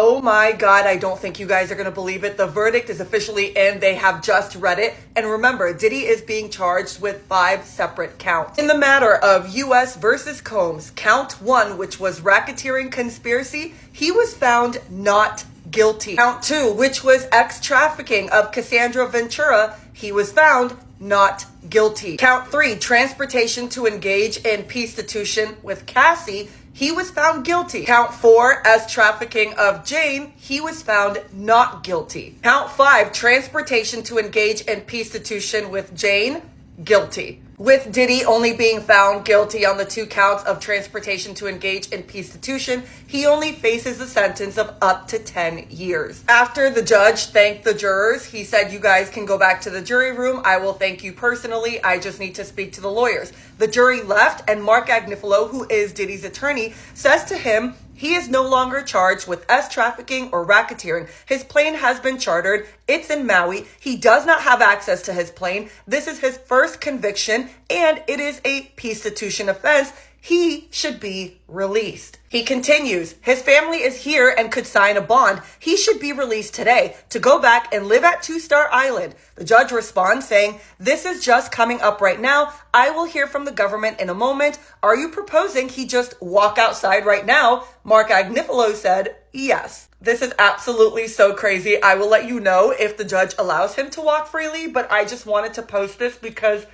Oh my God, I don't think you guys are going to believe it. The verdict is officially in. They have just read it. And remember, Diddy is being charged with 5 separate counts. In the matter of U.S. versus Combs, count 1, which was racketeering conspiracy, he was found not guilty. Count 2, which was ex-trafficking of Cassandra Ventura, he was found not guilty. Count 3, transportation to engage in prostitution with Cassie, he was found guilty. Count 4, as trafficking of Jane, he was found not guilty. Count 5, transportation to engage in prostitution with Jane, guilty. With Diddy only being found guilty on the 2 counts of transportation to engage in prostitution, he only faces a sentence of up to 10 years. After the judge thanked the jurors, he said, "You guys can go back to the jury room. I will thank you personally. I just need to speak to the lawyers." The jury left, and Mark Agnifilo, who is Diddy's attorney, says to him, he is no longer charged with trafficking or racketeering. His plane has been chartered. It's in Maui. He does not have access to his plane. This is his first conviction, and it is a prostitution offense. He should be released. He continues, his family is here and could sign a bond. He should be released today to go back and live at 2-Star Island. The judge responds saying, "This is just coming up right now. I will hear from the government in a moment. Are you proposing he just walk outside right now?" Mark Agnifilo said, "Yes." This is absolutely so crazy. I will let you know if the judge allows him to walk freely, but I just wanted to post this because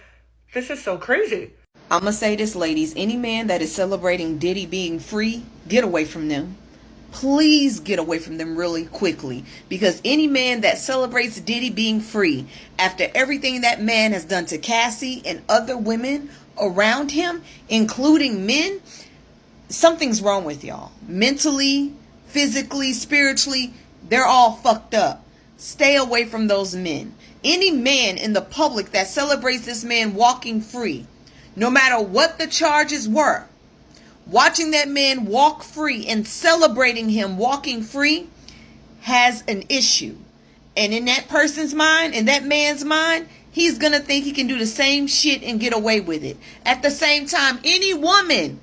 this is so crazy. I'm going to say this, ladies. Any man that is celebrating Diddy being free, get away from them. Please get away from them really quickly. Because any man that celebrates Diddy being free, after everything that man has done to Cassie and other women around him, including men, something's wrong with y'all. Mentally, physically, spiritually, they're all fucked up. Stay away from those men. Any man in the public that celebrates this man walking free, no matter what the charges were, watching that man walk free and celebrating him walking free has an issue. And in that person's mind, in that man's mind, he's going to think he can do the same shit and get away with it. At the same time, any woman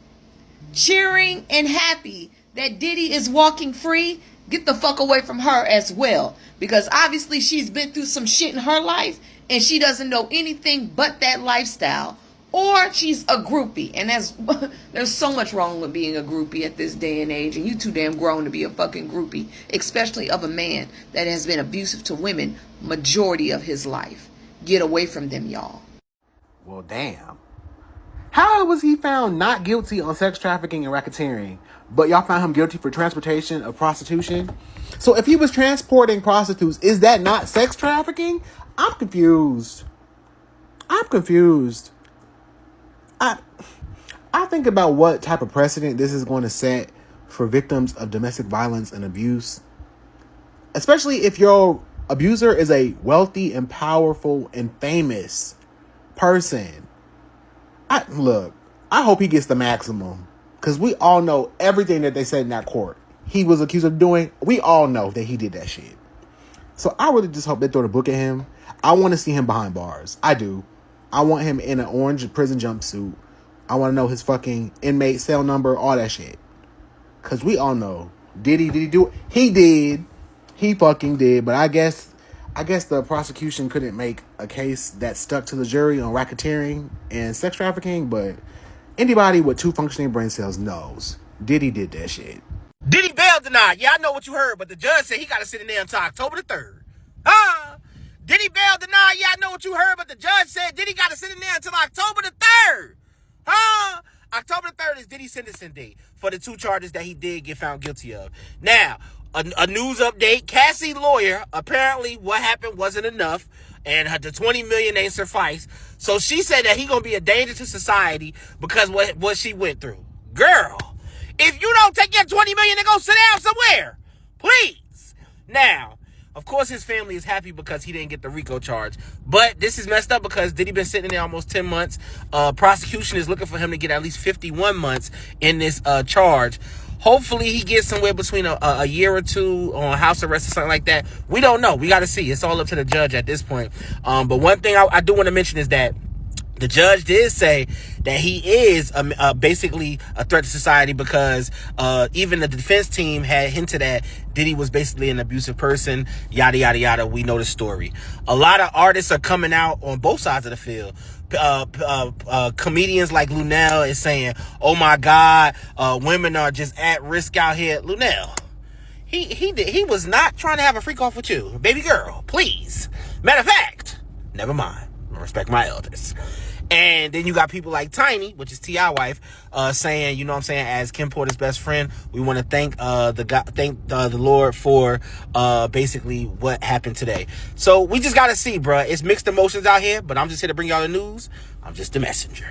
cheering and happy that Diddy is walking free, get the fuck away from her as well. Because obviously she's been through some shit in her life and she doesn't know anything but that lifestyle. Or she's a groupie. And there's so much wrong with being a groupie at this day and age. And you too damn grown to be a fucking groupie. Especially of a man that has been abusive to women majority of his life. Get away from them, y'all. Well, damn. How was he found not guilty on sex trafficking and racketeering, but y'all found him guilty for transportation of prostitution? So if he was transporting prostitutes, is that not sex trafficking? I'm confused. I think about what type of precedent this is going to set for victims of domestic violence and abuse. Especially if your abuser is a wealthy and powerful and famous person. I hope he gets the maximum. Because we all know everything that they said in that court he was accused of doing. We all know that he did that shit. So I really just hope they throw the book at him. I want to see him behind bars. I do. I want him in an orange prison jumpsuit. I want to know his fucking inmate cell number, all that shit. Because we all know. Did he do it? He did. He fucking did. But I guess the prosecution couldn't make a case that stuck to the jury on racketeering and sex trafficking. But anybody with 2 functioning brain cells knows Diddy did that shit. Diddy bail denied. Yeah, I know what you heard, but the judge said he got to sit in there until October the 3rd. Diddy bail denied. Yeah, I know what you heard, but the judge said Diddy got to sit in there until October the 3rd. October the 3rd is Diddy's sentencing date for the 2 charges that he did get found guilty of. Now, a news update. Cassie's lawyer, apparently what happened wasn't enough, and the $20 million ain't suffice. So she said that he gonna be a danger to society because what she went through. Girl, if you don't take your $20 million and go sit down somewhere, please. Now, of course, his family is happy because he didn't get the RICO charge. But this is messed up because Diddy been sitting there almost 10 months. Prosecution is looking for him to get at least 51 months in this charge. Hopefully, he gets somewhere between a year or 2 on house arrest or something like that. We don't know. We got to see. It's all up to the judge at this point. But one thing I do want to mention is that The judge did say that he is basically a threat to society because even the defense team had hinted that Diddy was basically an abusive person, yada, yada, yada. We know the story. A lot of artists are coming out on both sides of the field. Comedians like Lunel is saying, oh my God, women are just at risk out here. Lunel, he was not trying to have a freak off with you. Baby girl, please. Matter of fact, never mind. Respect my elders. And then you got people like Tiny, which is T.I. wife, saying, you know what I'm saying, as Kim Porter's best friend, we want to thank the Lord for basically what happened today. So we just got to see, bruh. It's mixed emotions out here, but I'm just here to bring y'all the news. I'm just the messenger.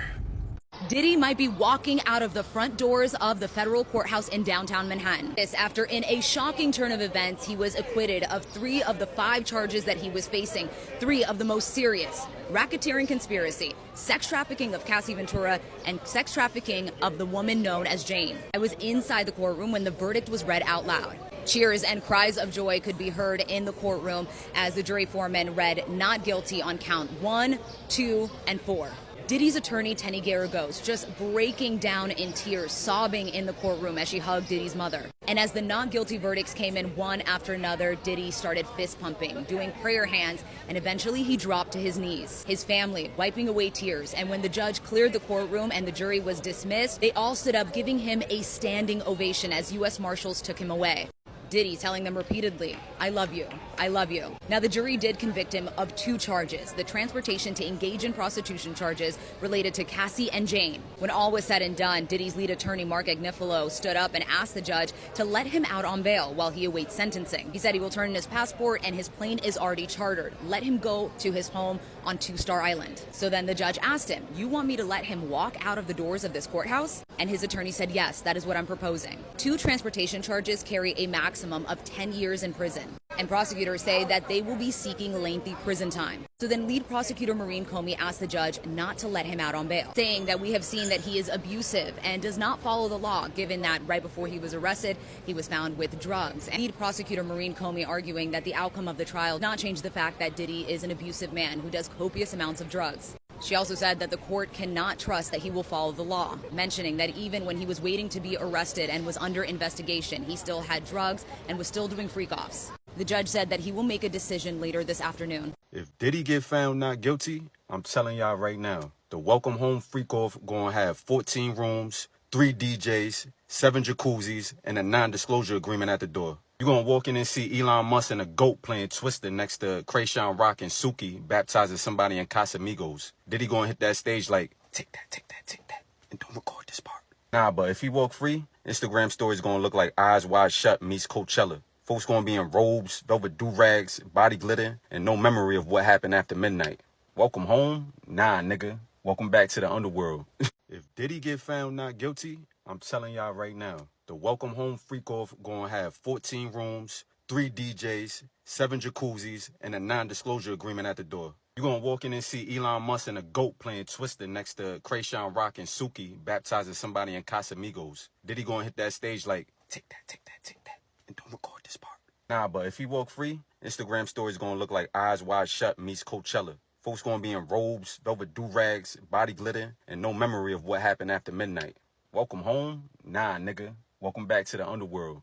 Diddy might be walking out of the front doors of the federal courthouse in downtown Manhattan. This after, in a shocking turn of events, he was acquitted of 3 of the 5 charges that he was facing. 3 of the most serious: racketeering conspiracy, sex trafficking of Cassie Ventura, and sex trafficking of the woman known as Jane. I was inside the courtroom when the verdict was read out loud. Cheers and cries of joy could be heard in the courtroom as the jury foreman read not guilty on count 1, 2, and 4. Diddy's attorney, Tenny Garagos, just breaking down in tears, sobbing in the courtroom as she hugged Diddy's mother. And as the not guilty verdicts came in one after another, Diddy started fist pumping, doing prayer hands, and eventually he dropped to his knees. His family wiping away tears, and when the judge cleared the courtroom and the jury was dismissed, they all stood up, giving him a standing ovation as U.S. Marshals took him away. Diddy telling them repeatedly, I love you, I love you. Now, the jury did convict him of 2 charges, the transportation to engage in prostitution charges related to Cassie and Jane. When all was said and done, Diddy's lead attorney, Mark Agnifilo, stood up and asked the judge to let him out on bail while he awaits sentencing. He said he will turn in his passport and his plane is already chartered. Let him go to his home on Two-Star Island. So then the judge asked him, you want me to let him walk out of the doors of this courthouse? And his attorney said, yes, that is what I'm proposing. 2 transportation charges carry a maximum of 10 years in prison. And prosecutors say that they will be seeking lengthy prison time. So then lead prosecutor Maureen Comey asked the judge not to let him out on bail, saying that we have seen that he is abusive and does not follow the law, given that right before he was arrested, he was found with drugs. And lead prosecutor Maureen Comey arguing that the outcome of the trial did not change the fact that Diddy is an abusive man who does copious amounts of drugs. She also said that the court cannot trust that he will follow the law, mentioning that even when he was waiting to be arrested and was under investigation, he still had drugs and was still doing freak-offs. The judge said that he will make a decision later this afternoon. If Diddy get found not guilty, I'm telling y'all right now, the welcome home freak-off gonna have 14 rooms, 3 DJs, 7 jacuzzis, and a non-disclosure agreement at the door. You're gonna walk in and see Elon Musk and a goat playing Twister next to Krayshawn Rock and Suki baptizing somebody in Casamigos. Diddy gonna hit that stage like, take that, take that, take that, and don't record this part. Nah, but if he walk free, Instagram stories gonna look like Eyes Wide Shut meets Coachella. Folks gonna be in robes, velvet do-rags, body glitter, and no memory of what happened after midnight. Welcome home? Nah, nigga. Welcome back to the underworld. If Diddy get found not guilty, I'm telling y'all right now, the welcome home freak-off gonna have 14 rooms, 3 DJs, 7 jacuzzis, and a non-disclosure agreement at the door. You're gonna walk in and see Elon Musk and a goat playing Twister next to Krayshawn Rock and Suki baptizing somebody in Casamigos. Diddy gonna hit that stage like, take that, take that, take that, and don't record this part. Nah, but if he walk free, Instagram stories gonna look like Eyes Wide Shut meets Coachella. Folks gonna be in robes, velvet do-rags, body glitter, and no memory of what happened after midnight. Welcome home? Nah, nigga. Welcome back to the underworld.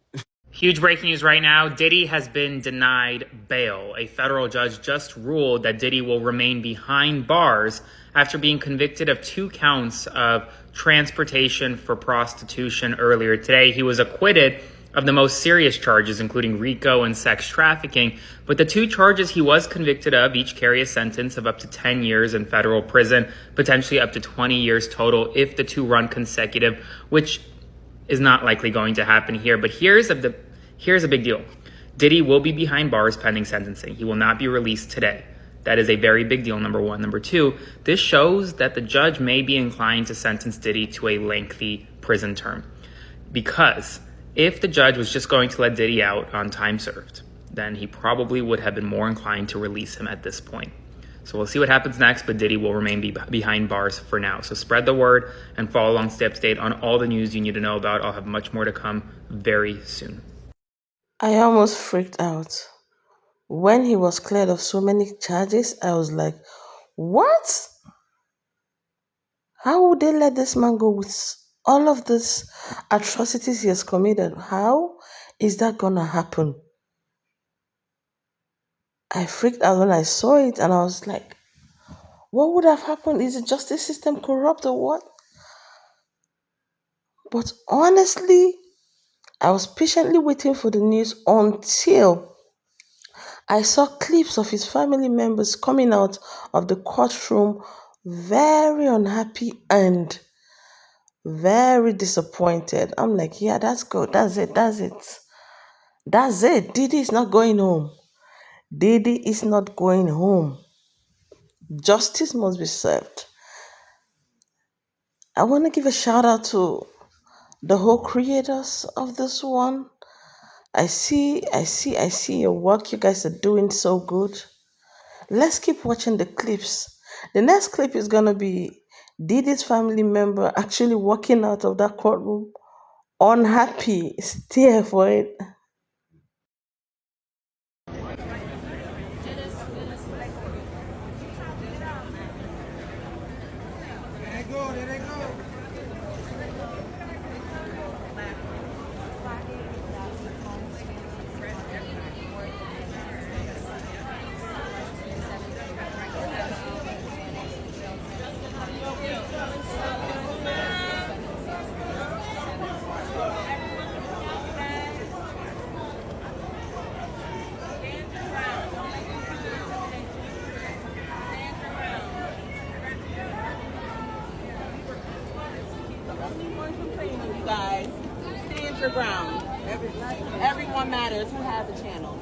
Huge breaking news right now. Diddy has been denied bail. A federal judge just ruled that Diddy will remain behind bars after being convicted of 2 counts of transportation for prostitution earlier today. He was acquitted of the most serious charges, including RICO and sex trafficking. But the 2 charges he was convicted of each carry a sentence of up to 10 years in federal prison, potentially up to 20 years total if the 2 run consecutive, which is not likely going to happen here. But here's a big deal. Diddy will be behind bars pending sentencing. He will not be released today. That is a very big deal, number 1. Number 2, this shows that the judge may be inclined to sentence Diddy to a lengthy prison term. Because if the judge was just going to let Diddy out on time served, then he probably would have been more inclined to release him at this point. So we'll see what happens next, but Diddy will remain behind bars for now. So spread the word and follow along stay up to date on all the news you need to know about. I'll have much more to come very soon. I almost freaked out. When he was cleared of so many charges, I was like, what? How would they let this man go with all of these atrocities he has committed? How is that gonna happen? I freaked out when I saw it and I was like, what would have happened? Is the justice system corrupt or what? But honestly, I was patiently waiting for the news until I saw clips of his family members coming out of the courtroom very unhappy and very disappointed. I'm like, yeah, that's good. That's it. That's it. That's it. Diddy is not going home. Diddy is not going home. Justice must be served. I want to give a shout out to the whole creators of this one. I see your work. You guys are doing so good. Let's keep watching the clips. The next clip is gonna be Diddy's family member actually walking out of that courtroom unhappy. Stay here for it. You guys, stand your ground. Everyone matters. Who has a channel?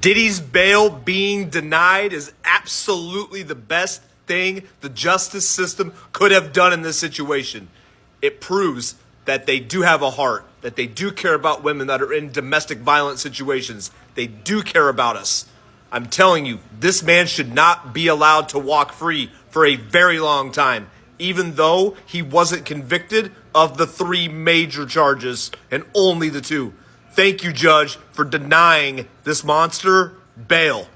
Diddy's bail being denied is absolutely the best thing the justice system could have done in this situation. It proves that they do have a heart, that they do care about women that are in domestic violence situations. They do care about us. I'm telling you, this man should not be allowed to walk free for a very long time, even though he wasn't convicted of the 3 major charges and only the 2. Thank you, Judge, for denying this monster bail.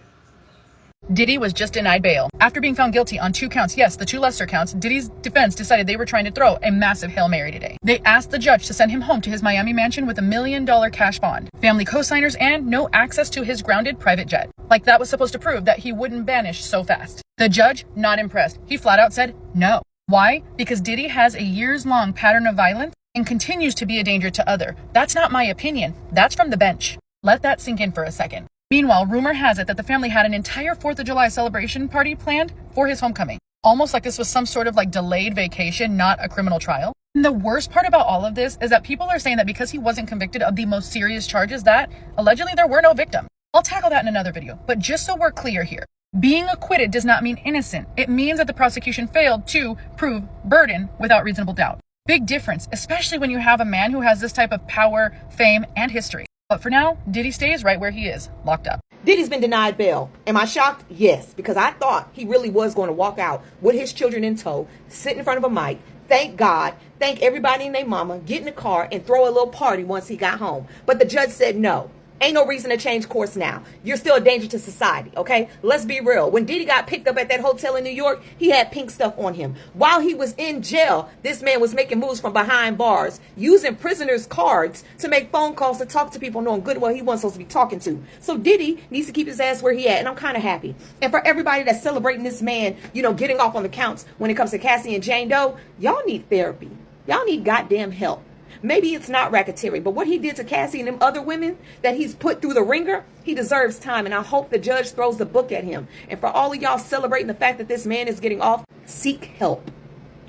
Diddy was just denied bail. After being found guilty on 2 counts, yes, the 2 lesser counts, Diddy's defense decided they were trying to throw a massive Hail Mary today. They asked the judge to send him home to his Miami mansion with $1 million cash bond, family co-signers, and no access to his grounded private jet. Like that was supposed to prove that he wouldn't vanish so fast. The judge, not impressed. He flat out said no. Why? Because Diddy has a years-long pattern of violence and continues to be a danger to others. That's not my opinion. That's from the bench. Let that sink in for a second. Meanwhile, rumor has it that the family had an entire 4th of July celebration party planned for his homecoming. Almost like this was some sort of like delayed vacation, not a criminal trial. And the worst part about all of this is that people are saying that because he wasn't convicted of the most serious charges that allegedly there were no victims. I'll tackle that in another video, but just so we're clear here, being acquitted does not mean innocent. It means that the prosecution failed to prove burden without reasonable doubt. Big difference, especially when you have a man who has this type of power, fame, and history. But for now, Diddy stays right where he is, locked up. Diddy's been denied bail. Am I shocked? Yes, because I thought he really was going to walk out with his children in tow, sit in front of a mic, thank God, thank everybody and their mama, get in the car, and throw a little party once he got home. But the judge said no. Ain't no reason to change course now. You're still a danger to society, okay? Let's be real. When Diddy got picked up at that hotel in New York, he had pink stuff on him. While he was in jail, this man was making moves from behind bars, using prisoners' cards to make phone calls to talk to people knowing good well he wasn't supposed to be talking to. So Diddy needs to keep his ass where he at, and I'm kind of happy. And for everybody that's celebrating this man, you know, getting off on the counts when it comes to Cassie and Jane Doe, y'all need therapy. Y'all need goddamn help. Maybe it's not racketeering, but what he did to Cassie and them other women that he's put through the ringer, he deserves time. And I hope the judge throws the book at him. And for all of y'all celebrating the fact that this man is getting off, seek help.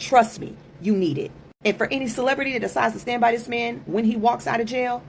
Trust me, you need it. And for any celebrity that decides to stand by this man when he walks out of jail,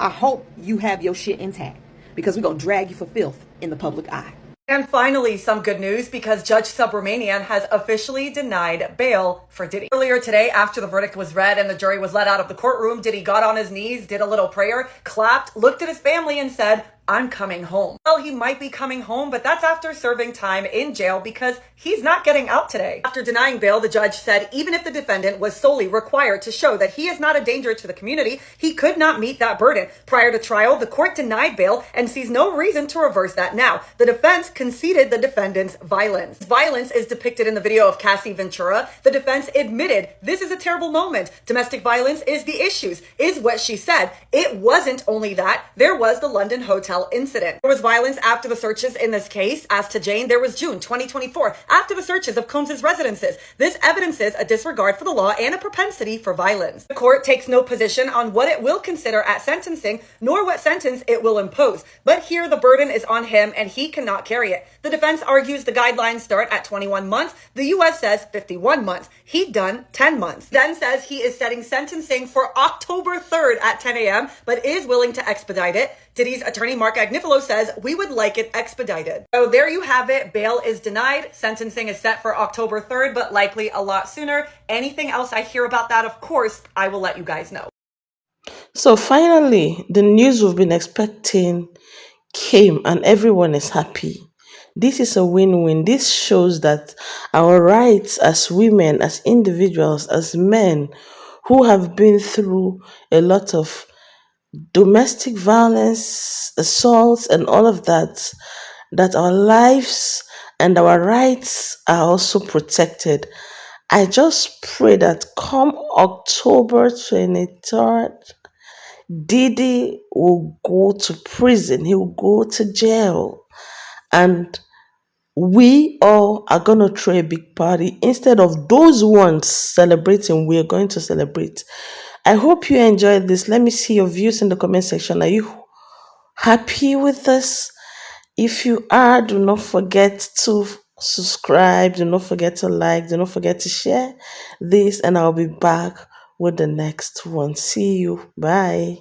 I hope you have your shit intact, because we're going to drag you for filth in the public eye. And finally, some good news, because Judge Subramanian has officially denied bail for Diddy. Earlier today, after the verdict was read and the jury was let out of the courtroom, Diddy got on his knees, did a little prayer, clapped, looked at his family and said, "I'm coming home." Well, he might be coming home, but that's after serving time in jail, because he's not getting out today. After denying bail, the judge said even if the defendant was solely required to show that he is not a danger to the community, he could not meet that burden. Prior to trial, the court denied bail and sees no reason to reverse that now. The defense conceded the defendant's violence. Violence is depicted in the video of Cassie Ventura. The defense admitted this is a terrible moment. Domestic violence is the issues, is what she said. It wasn't only that. There was the London hotel incident. There was violence after the searches in this case. As to Jane, there was June 2024, after the searches of Combs' residences. This evidences a disregard for the law and a propensity for violence. The court takes no position on what it will consider at sentencing, nor what sentence it will impose. But here the burden is on him and he cannot carry it. The defense argues the guidelines start at 21 months. The U.S. says 51 months. He done 10 months. Then says he is setting sentencing for October 3rd at 10 a.m., but is willing to expedite it. Diddy's attorney, Mark Agnifilo, says we would like it expedited. So there you have it. Bail is denied. Sentencing is set for October 3rd, but likely a lot sooner. Anything else I hear about that, of course, I will let you guys know. So finally, the news we've been expecting came and everyone is happy. This is a win-win. This shows that our rights as women, as individuals, as men who have been through a lot of domestic violence, assaults, and all of that, that our lives and our rights are also protected. I just pray that come October 23rd, Diddy will go to prison, he will go to jail, and we all are going to throw a big party. Instead of those ones celebrating, we are going to celebrate. I hope you enjoyed this. Let me see your views in the comment section. Are you happy with this? If you are, do not forget to subscribe. Do not forget to like. Do not forget to share this. And I'll be back with the next one. See you. Bye.